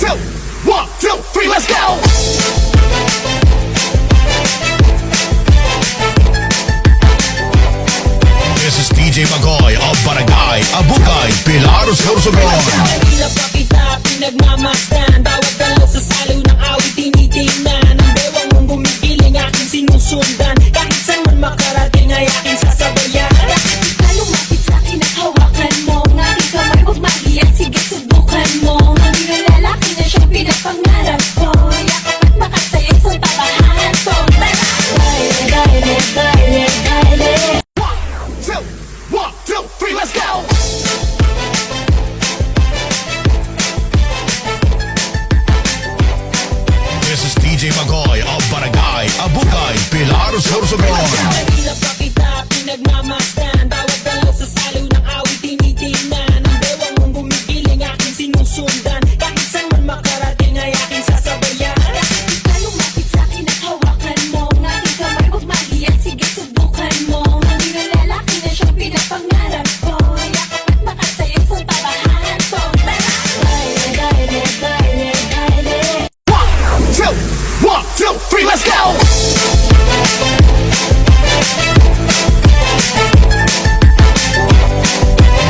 1, 2, 3, let's go! This is DJ Magoy of Barangay Abukay, Pilar, Sorsogon. Mahirap pa kita pinagmamasdan. Bawat galaw sa saliw ng awit tinitingnan. Ang bewang mong gumigiling aking sinusundan. Kahit saan man makarating ay aking sasabayan. Ka lumapit sa'kin at hawakan mo ang aking kamay. Huwag mahiya, sige subukan mo. Maging ang lalaki na siyang pinapangarap ko. Yakap at makasaya sa tabahan ko. Dale, dale, dale, dale. 1, 2, 3, let's go! This is DJ Magoy of Barangay Abukay, Pilar, Sorsogon. Mahirap pa kita pinagmamasdan. Bawat galaw sa saliw ng awit tinitingnan. Ang bewang mong gumigiling aking sinusundan. Kahit saan man makarating ay aking sasabayan. Ka lumapit sa'kin at hawakan mo ang aking kamay. Huwag mahiya, sige subukan mo. Maging ang lalaki na siyang pinapangarap ko. Yakap at makasaya sa tabahan ko. Dale, dale, dale, dale. 1, 2, 3, let's go!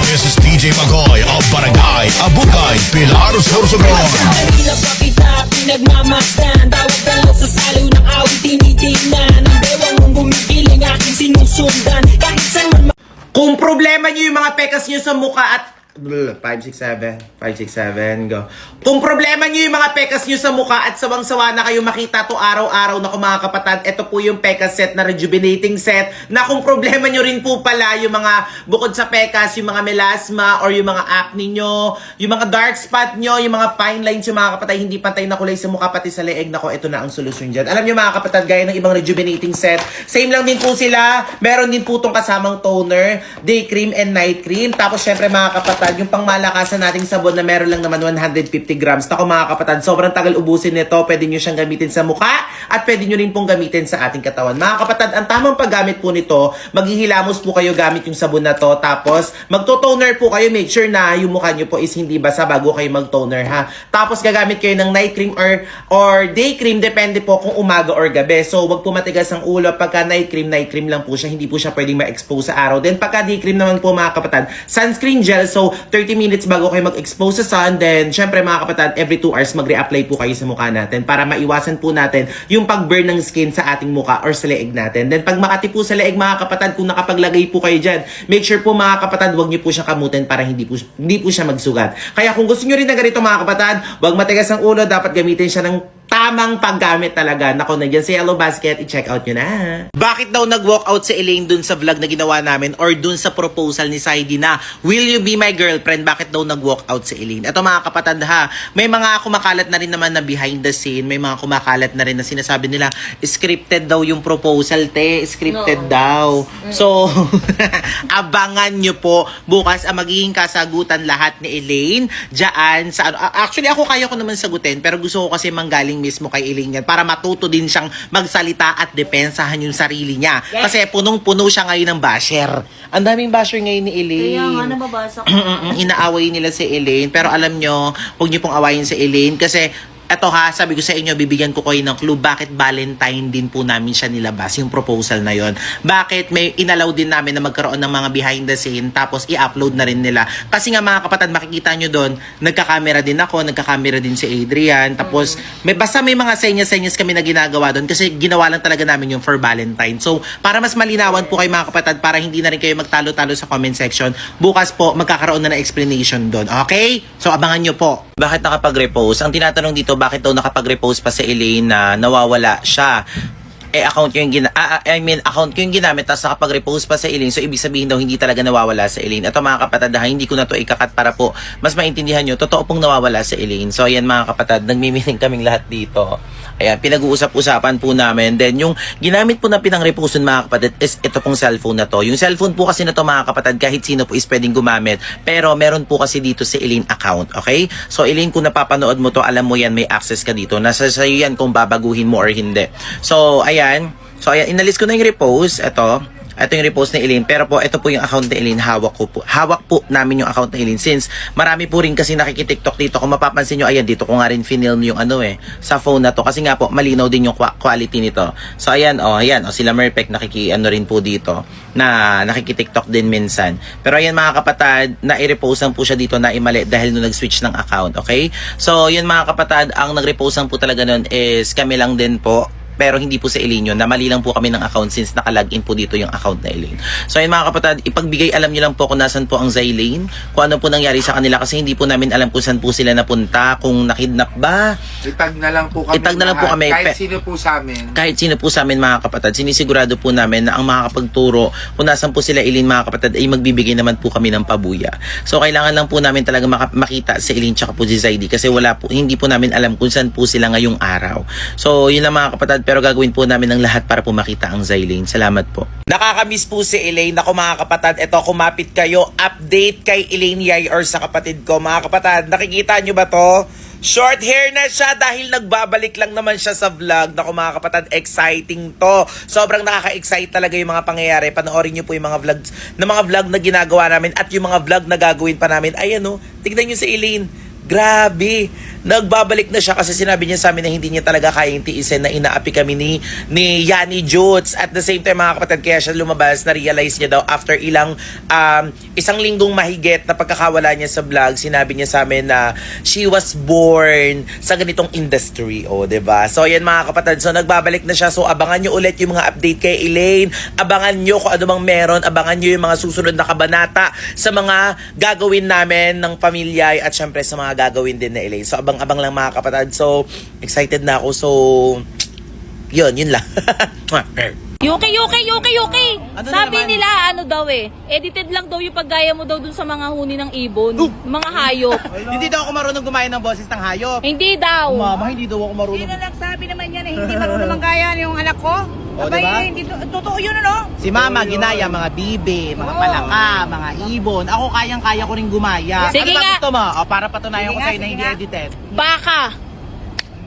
This is DJ Magoy of Barangay Abukay, Pilar, Sorsogon. Mahirap pa kita pinagmamasdan. Bawat galaw sa saliw ng awit tinitingnan. Ang bewang mong gumigiling aking sinusundan. Kahit saan man Kung problema nyo yung mga pekas nyo sa mukha at 5, 6, 7, 5, 6, 7, go. Kung problema nyo yung mga pekas nyo sa mukha at sawang-sawa na kayo makita to araw-araw na mga kapatid, ito po yung pekas set na rejuvenating set na kung problema nyo rin po pala yung mga bukod sa pekas, yung mga melasma or yung mga acne nyo, yung mga dark spot nyo, yung mga fine lines, yung mga kapatid, hindi pantay na kulay sa mukha pati sa leeg, nako, ito na ang solusyon dyan. Alam nyo mga kapatid, gaya ng ibang rejuvenating set, same lang din po sila, meron din po tong kasamang toner, day cream and night cream, tapos syempre mga kapatid, yung pangmalakasan nating sabon na meron lang naman 150 grams. Ako mga kapatid, sobrang tagal ubusin nito. Pwede nyo siyang gamitin sa mukha at pwede nyo rin pong gamitin sa ating katawan. Mga kapatid, ang tamang paggamit po nito, maghihilamos po kayo gamit yung sabon na to. Tapos, magto-toner po kayo. Make sure na yung mukha nyo po is hindi basa bago kayo mag-toner ha. Tapos, gagamit kayo ng night cream or day cream. Depende po kung umaga or gabi. So, wag po matigas ang ulo. Pagka night cream lang po siya. Hindi po siya pwedeng ma-expose sa araw. Then, pagka day cream naman po mga kapatid, sunscreen gel. So, 30 minutes bago kayo mag-expose sa sun. Then, syempre mga kapatid, every 2 hours mag-reapply po kayo sa mukha natin para maiwasan po natin yung pag-burn ng skin sa ating mukha or sa leeg natin. Then, pag makati po sa leeg mga kapatid, kung nakapaglagay po kayo dyan, make sure po mga kapatid, huwag niyo po siya kamutin para hindi po siya magsugat. Kaya kung gusto niyo rin na ganito mga kapatid, huwag matigas ang ulo, dapat gamitin siya ng tamang paggamit talaga. Nako, nandiyan sa Yellow Basket, i-check out nyo na. Bakit daw nag-walk out si Elaine dun sa vlog na ginawa namin or dun sa proposal ni Saidi na will you be my girlfriend? Bakit daw nag-walk out si Elaine? Ito mga kapatid ha, may mga kumakalat na rin naman na behind the scene, may mga kumakalat na rin na sinasabi nila scripted daw yung proposal, te. Scripted daw. So, abangan nyo po bukas ang magiging kasagutan lahat ni Elaine dyan sa ano. Actually, ako kaya ko naman sagutin pero gusto ko kasi manggaling mismo kay Elaine yan para matuto din siyang magsalita at depensahan yung sarili niya. Yes. Kasi punong-puno siya ngayon ng basher. Ang daming basher ngayon ni Elaine. Kaya nga, nababasa ko. Inaaway nila si Elaine. Pero alam nyo, huwag nyo pong awayin si Elaine kasi eto ha, sabi ko sa inyo, bibigyan ko kayo ng clue bakit Valentine din po namin siya nilabas, yung proposal na yon. Bakit may inalaw din namin na magkaroon ng mga behind the scene tapos i-upload na rin nila. Kasi nga mga kapatid, makikita nyo doon, nagkakamera din ako, nagkakamera din si Adrian, tapos basta may mga senyas-senyas kami na ginagawa doon kasi ginawa lang talaga namin yung for Valentine. So, para mas malinawan po kayo mga kapatid, para hindi na rin kayo magtalo-talo sa comment section, bukas po magkakaroon na ng explanation doon. Okay? So, abangan nyo po. Bakit nakapag-repost? Ang tinatanong dito, bakit daw nakapag-repost pa si Elaine na nawawala siya? Account ko yung ginamit tapos nakapag-repost pa sa Elaine. So, ibig sabihin daw, hindi talaga nawawala sa Elaine. Ito mga kapatid, hindi ko na to ikakat para po mas maintindihan nyo, totoo pong nawawala sa Elaine. So, ayan mga kapatid, nagmimiting kaming lahat dito. Ayan, pinag-uusap-usapan po namin. Then, yung ginamit po na pinang-repost mga kapatid is ito pong cellphone na to. Yung cellphone po kasi na to mga kapatid, kahit sino po is pwedeng gumamit. Pero, meron po kasi dito si Elaine account. Okay? So, Elaine, kung napapanood mo to, alam mo yan, may access ka dito. Nasa sa'yo yan kung babaguhin mo or hindi. So, ayan. So, ayan, inalis ko na yung repost. Ito. ito yung repost ni Elaine. Pero po, ito po yung account ni Elaine. Hawak po namin yung account ni Elaine. Since marami po rin kasi nakikitiktok dito. Kung mapapansin nyo, ayan, dito ko nga rin finilm yung sa phone na to. Kasi nga po, malinaw din yung quality nito. So, ayan, sila Merpek rin po dito na nakikitiktok din minsan. Pero ayan mga kapatid, na-repost lang po siya dito na imali dahil nung nag-switch ng account. Okay? So, yun mga kapatid, ang nag-repost lang po talaga nun is kami lang din po. Pero hindi po sa Elaine yun. Namali lang po kami ng account since nakalagin po dito yung account na Elaine. So ayun mga kapatid, ipagbigay alam nyo lang po kung nasan po ang Zylane, kung ano po nangyari sa kanila kasi hindi po namin alam kung saan po sila napunta, kung nakidnap ba. Itag na lang po kami. Itag na lang po kami. Kahit sino po sa amin. Kahit sino po sa amin mga kapatid, sinisigurado po namin na ang makakapagturo kung nasan po sila Elaine mga kapatid ay magbibigay naman po kami ng pabuya. So kailangan lang po namin talaga makita si Elaine tsaka po si Zydy kasi hindi po namin alam kung saan po sila ngayong araw. So yun lang mga kapatid, pero gagawin po namin ng lahat para po makita ang Zylane. Salamat po. Nakakamiss po si Elaine. Ako mga kapatid, eto kumapit kayo. Update kay Elaine Yay or sa kapatid ko. Mga kapatid, nakikita nyo ba to? Short hair na siya dahil nagbabalik lang naman siya sa vlog. Naku mga kapatid, exciting to. Sobrang nakaka-excite talaga yung mga pangyayari. Panoorin nyo po yung mga vlog na ginagawa namin at yung mga vlog na gagawin pa namin. Ayan tignan nyo si Elaine. Grabe, nagbabalik na siya kasi sinabi niya sa amin na hindi niya talaga kayang tiisin na inaapi kami ni Yanni Jutes. At the same time mga kapatid, kaya siya lumabas, na-realize niya daw after isang linggong mahigit na pagkakawala niya sa vlog, sinabi niya sa amin na she was born sa ganitong industry. Diba? So yan mga kapatid, so nagbabalik na siya. So abangan nyo ulit yung mga update kay Elaine. Abangan nyo kung ano bang meron. Abangan nyo yung mga susunod na kabanata sa mga gagawin namin ng pamilya at syempre sa mga gagawin din na Elaine. So abang-abang lang mga kapatid. So excited na ako. So yun lang. Yuki! Ano Sabi naman? nila, edited lang daw yung paggaya mo daw dun sa mga huni ng ibon. Mga hayop. Hindi daw ako marunong gumaya ng boses ng hayop. Hindi daw. Mama, hindi daw ako marunong. Sino nagsabi naman yan na hindi marunong manggaya yung anak ko? Abay, diba? hindi totoo yun, ano? Si Mama ginaya mga bibe, mga palaka, mga ibon. Ako kayang-kaya ko rin gumaya. Sige ano ba nga. gusto mo? Para patunayan Sige ko nga, sa'yo na sige hindi nga. edited. Baka.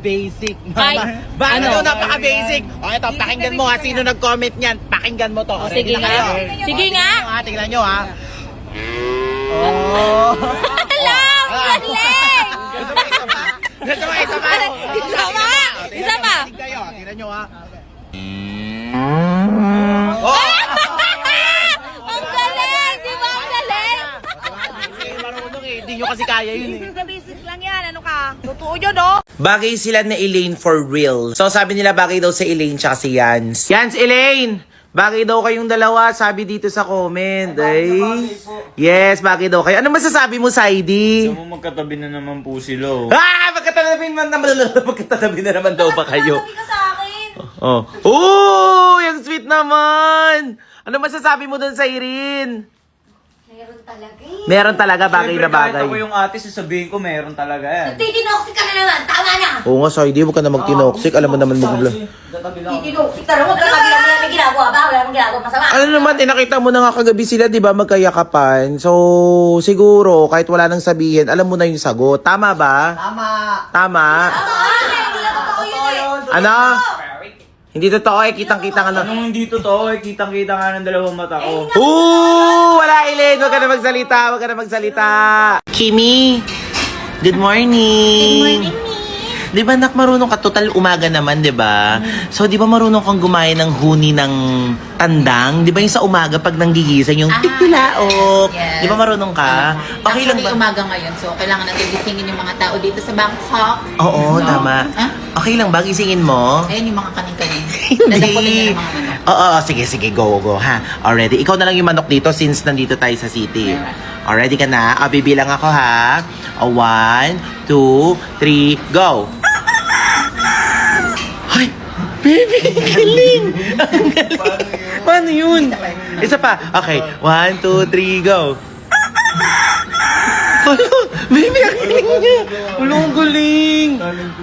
Basic. Ay, Baka ano? daw napaka-basic. O ito, pakinggan mo ha. Sino nag-comment niyan? Pakinggan mo to. Sige Ready na nga. kayo? Sige nga. Tingnan nyo ha. Oh. Alam! Galing! Gusto mo isa pa? Gusto mo isa pa? Isa pa. Tingnan nyo ha. Ang galing! Di ba ang galing? Marunong hindi nyo kasi kaya yun eh. Basic na basic lang yan, ano ka? Totoo yun, no? Bagay sila na Elaine for real. So sabi nila bagay daw sa Elaine tsaka si Yans. Yans, Elaine! Bagay daw kayong dalawa, sabi dito sa comment. Ay. Yes, bagay daw kayo. Ano masasabi mo, Saidi? Alam mo, magkatabi na naman po sila. Magkatatabi na naman daw ba kayo? Sabi ka sa akin. Oh. Oh, yung sweet naman. Ano masasabi mo doon sa Irene? Meron talaga eh. Meron talaga bagay na bagay. Kahit ako yung ate, sasabihin ko meron talaga yan. Titinoxic ka na naman. Tama na. Oo nga, Saidi, huwag ka na magtinoxic. Alam mo naman magubla. Titinoxic ka na. Huwag ka kabila mo namin ginagawa ba? Wala mong ginagawa masama. Ano naman, nakita mo na nga kagabi sila, di ba, magkayakapan. So, siguro, kahit wala nang sabihin, alam mo na yung sagot. Tama ba? Tama. Hindi na totoo yun eh. Ano? Hindi totoo eh, kitang-kita nga lang. Anong hindi totoo eh, kitang-kita nga ng dalawang mata ko. Wala, Elaine. Huwag ka na magsalita. Kimi, good morning. Good morning, Di ba, nak, marunong ka? Total umaga naman, di ba? So, di ba marunong kang gumaya ng huni ng tandang? Di ba yung sa umaga pag nanggigising yung tiktilaok? yes. Di ba marunong ka? Okay lang Actually, ba? umaga ngayon, so kailangan natin gisingin yung mga tao dito sa Bangkok. Oo, No? tama. Ah? Okay lang ba? Gisingin mo? Ayun yung mga kanin-kanin. Dadamputin Hindi. nyo ng mga manok. Oo, sige, go, ha. Already. Ikaw na lang yung manok dito since nandito tayo sa city. Already ka na? Bibilang ako, ha. 1, 2, 3, go! Ay, baby, ang galing! Ang galing! Paano yun? Isa pa. Okay, 1, 2, 3, go! Ano? Baby, ang galing niya! Ang galing!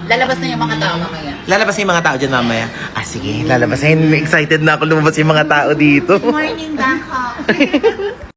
Lalabas na yung mga tao mamaya. Lalabas yung mga tao dyan mamaya. Sige, lalabasin. Excited na ako lumabas yung mga tao dito. Morning, Bangkok.